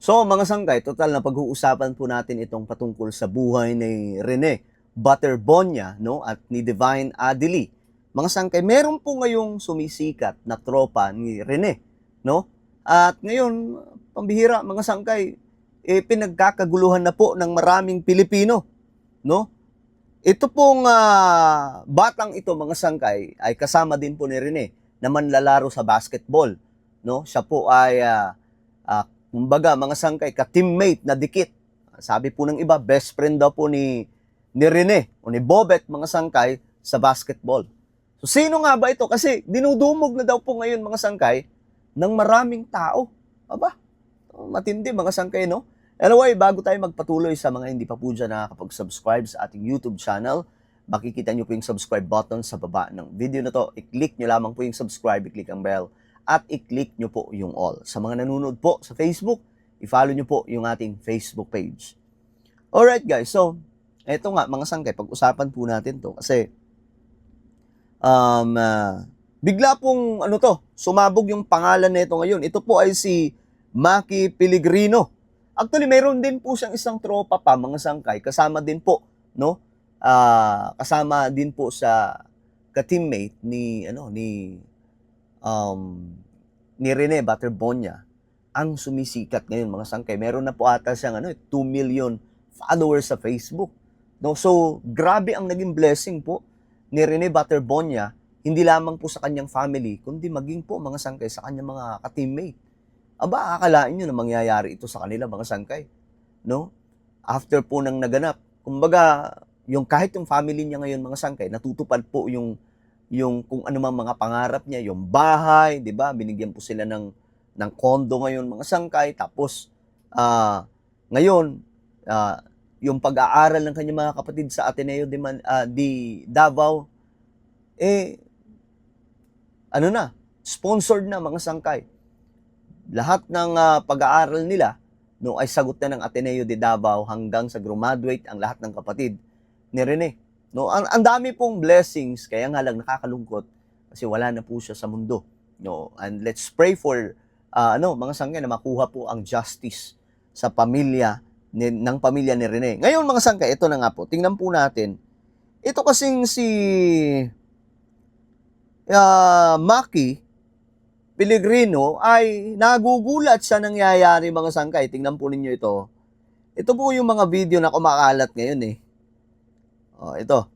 So mga sangkay, total na pag-uusapan po natin itong patungkol sa buhay ni Rene Butterbonia, no, at ni Divine Adili. Mga sangkay, meron po ngayong sumisikat na tropa ni Rene, no? At ngayon, pambihira mga sangkay, pinagkakaguluhan na po ng maraming Pilipino, no? Ito pong batang ito mga sangkay ay kasama din po ni Rene na manlalaro sa basketball, no? Siya po ay kumbaga mga sangkay ka-teammate na dikit. Sabi po ng iba, best friend daw po ni Rene o ni Bobet mga sangkay sa basketball. So sino nga ba ito? Kasi dinudumog na daw po ngayon mga sangkay ng maraming tao. Aba, matindi mga sangkay, no? Anyway, bago tayo magpatuloy sa mga hindi pa po dyan nakakapag-subscribe sa ating YouTube channel, makikita nyo po yung subscribe button sa baba ng video na to. I-click nyo lamang po yung subscribe, i-click ang bell, at i-click nyo po yung all. Sa mga nanonood po sa Facebook, i-follow nyo po yung ating Facebook page. Alright guys, so, eto nga mga sangkay, pag-usapan po natin to kasi bigla pong sumabog yung pangalan nito ngayon. Ito po ay si Maki Pellegrino. Actually, mayroon din po siyang isang tropa pa, mga sangkay, kasama din po, no? Kasama din po sa ka-teammate ni Rene Butterbonia ang sumisikat ngayon mga sangkay. Meron na po ata siyang 2 million followers sa Facebook. No? So, grabe ang naging blessing po ni Rene Butterbonia, hindi lamang po sa kanyang family, kundi maging po mga sangkay sa kanyang mga ka-teammate. Aba, akalain nyo na mangyayari ito sa kanila mga sangkay. No? After po nang naganap, kumbaga, kahit yung family niya ngayon mga sangkay, natutupad po yung kung ano mang mga pangarap niya, yung bahay, 'di ba? Binigyan po sila ng condo ngayon mga sangkay, tapos ngayon yung pag-aaral ng kanyang mga kapatid sa Ateneo di Davao sponsored na mga sangkay. Lahat ng pag-aaral nila no ay sagot na ng Ateneo de Davao hanggang sa graduate ang lahat ng kapatid ni Rene. No, ang dami pong blessings, kaya nga lang nakakalungkot kasi wala na po siya sa mundo. No, and let's pray for mga sangkay na makuha po ang justice sa pamilya ng pamilya ni Rene. Ngayon mga sangkay, ito na nga po. Tingnan po natin. Ito kasing si Maki Pellegrino ay nagugulat sa nangyayari mga sangkay. Tingnan po ninyo ito. Ito po yung mga video na kumakalat ngayon eh. Oh, ito.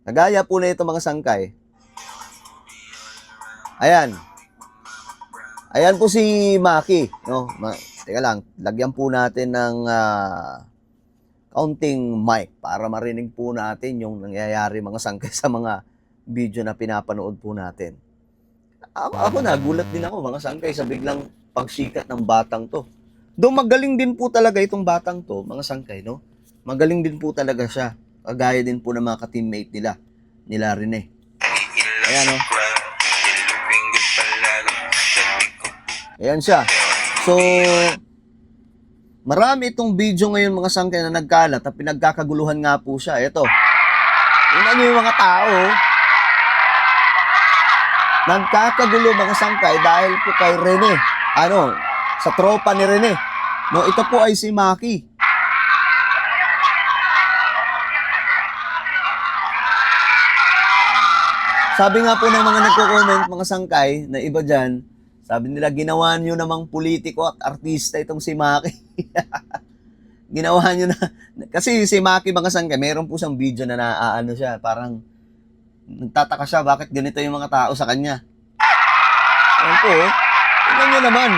Nagaya po na ito mga sangkay. Ayan. Ayan po si Maki. No? Teka lang, lagyan po natin ng counting mic para marinig po natin yung nangyayari mga sangkay sa mga video na pinapanood po natin. Ako nagulat din ako mga sangkay sa biglang pagsikat ng batang to. Though magaling din po talaga itong batang to, mga sangkay, no? Magaling din po talaga siya. Kagaya din po ng mga ka-teammate nila Rene. Ayan, no? Ayan siya. So, marami itong video ngayon mga sangkay na nagkalat at pinagkakaguluhan nga po siya. Ito. Tingnan niyo yung mga tao. Nagkakagulo mga sangkay dahil po kay Rene. Sa tropa ni Rene. No, ito po ay si Maki. Sabi nga po ng mga nagko-comment, mga sangkay, na iba dyan, sabi nila, ginawa nyo namang politiko at artista itong si Maki. Ginawa nyo na. Kasi si Maki, mga sangkay, meron po siyang video na naaano siya, parang nagtataka siya, bakit ganito yung mga tao sa kanya. Ayan po, tingnan nyo naman.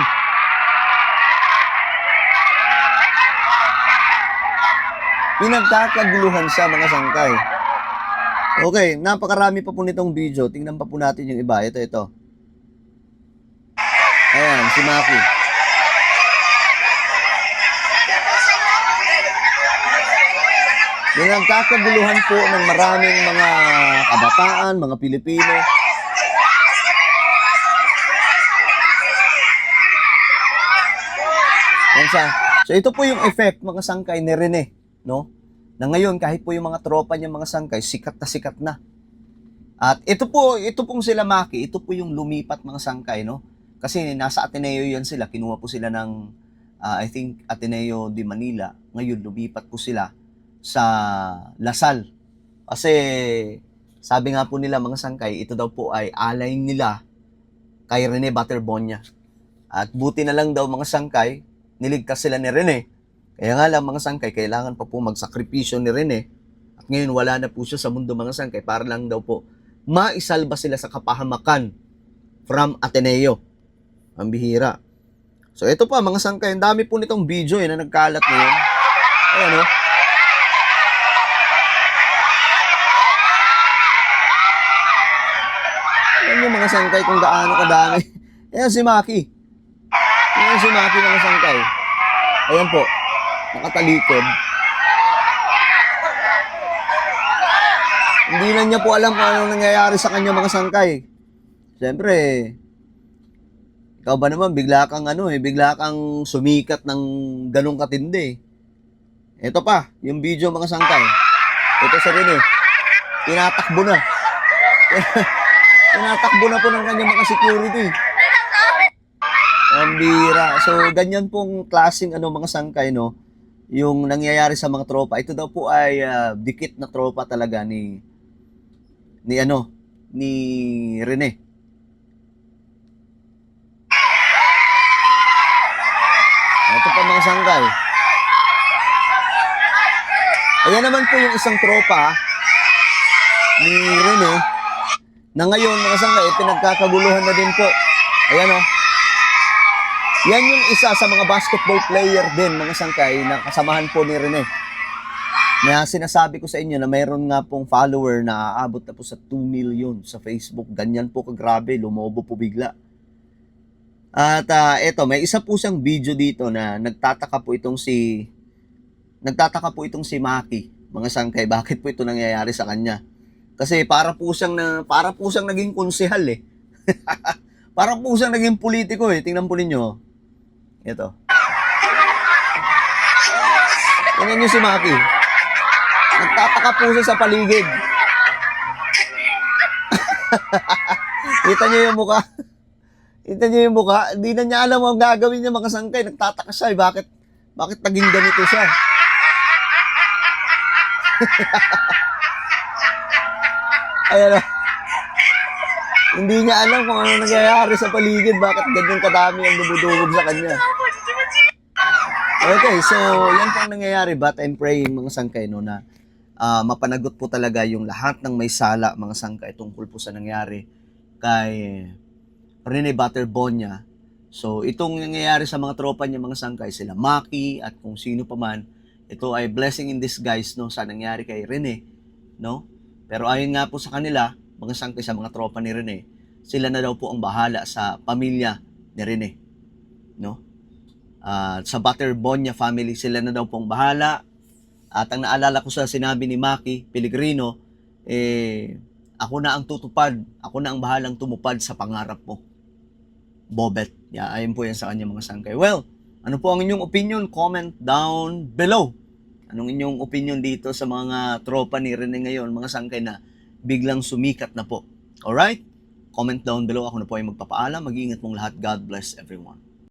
Pinagkakaguluhan siya mga sangkay. Okay, napakarami pa po nitong video. Tingnan pa po natin yung iba. Ito. Ayan, si Maki. Pinagkakaguluhan po ng maraming mga kabataan, mga Pilipino. Yan siya. So ito po yung effect mga sangkay ni Rene, no? Na ngayon kahit po yung mga tropa niya mga sangkay, sikat na. At ito pong sila Maki, ito po yung lumipat mga sangkay, no? Kasi nasa Ateneo yan sila, kinuha po sila ng, I think, Ateneo de Manila. Ngayon, lumipat po sila sa Lasal. Kasi, sabi nga po nila mga sangkay, ito daw po ay alay nila kay Rene Butterbonia. At buti na lang daw mga sangkay, niligtas sila ni Rene. Kaya nga lang mga sangkay, kailangan pa po magsakripisyo ni Rene. At ngayon wala na po siya sa mundo mga sangkay para lang daw po maisalba sila sa kapahamakan from Ateneo. Ang bihira. So ito pa mga sangkay, ang dami po nitong video na nagkalat ngayon. Ayan o. Ayan yung mga sangkay kung gaano kadami. Ayan si Maki. Ayan si Maki mga sangkay. Ayan po. Nakatalikod. Hindi na niya po alam kung anong nangyayari sa kanya mga sangkay. Siyempre, ikaw ba naman bigla kang bigla kang sumikat ng ganong katindi. Ito pa, yung video mga sangkay. Ito sa rin tinatakbo na. Tinatakbo na po ng kanyang mga security. Ang bira. So, ganyan pong klaseng mga sangkay, no? Yung nangyayari sa mga tropa. Ito daw po ay dikit na tropa talaga ni Rene. Ito pa mga sangkay. Ayan naman po yung isang tropa ni Rene na ngayon mga sangkay, pinagkakaguluhan na din po. Ayan o. Yan yung isa sa mga basketball player din mga sangkay na kasamahan po ni Rene. Na sinasabi ko sa inyo na mayroon nga pong follower na aabot na po sa 2 million sa Facebook. Ganyan po kagrabe, lumobo po bigla. At eto, may isa po siyang video dito na nagtataka po itong si Maki, mga sangkay, bakit po ito nangyayari sa kanya? Kasi para po siyang naging konsehal eh. Para po siyang naging politiko eh. Tingnan po ninyo. Ito. Tingnan niyo si Maki. Nagtataka po siya sa paligid. Kita niyo yung mukha. Kita niyo yung mukha. Hindi na niya alam ang gagawin niya mga sangkay. Nagtataka siya eh. Bakit naging ganito siya? Ayan o. Hindi niya alam kung ano nangyayari sa paligid. Bakit ganyan kadami ang dumudugog sa kanya. Okay, so yan po ang nangyayari. But I'm praying mga sangkay no, na mapanagot po talaga yung lahat ng may sala mga sangkay tungkol po sa nangyari kay Rene Butterbonia. So itong nangyayari sa mga tropa niya mga sangkay, sila Maki at kung sino pa man, ito ay blessing in disguise no, sa nangyari kay Rene. No? Pero ayon nga po sa kanila, mga sangkay sa mga tropa ni Rene, sila na daw po ang bahala sa pamilya ni Rene. No? Sa Butterbonia family, sila na daw po ang bahala. At ang naalala ko sa sinabi ni Maki Pellegrino, ako na ang tutupad, ako na ang bahalang tumupad sa pangarap mo. Bobet. Ayon po yan sa kanya mga sangkay. Well, ano po ang inyong opinion? Comment down below. Anong inyong opinion dito sa mga tropa ni Rene ngayon, mga sangkay na biglang sumikat na po? Alright? Comment down below. Ako na po ay magpapaalam. Mag-iingat mong lahat. God bless everyone.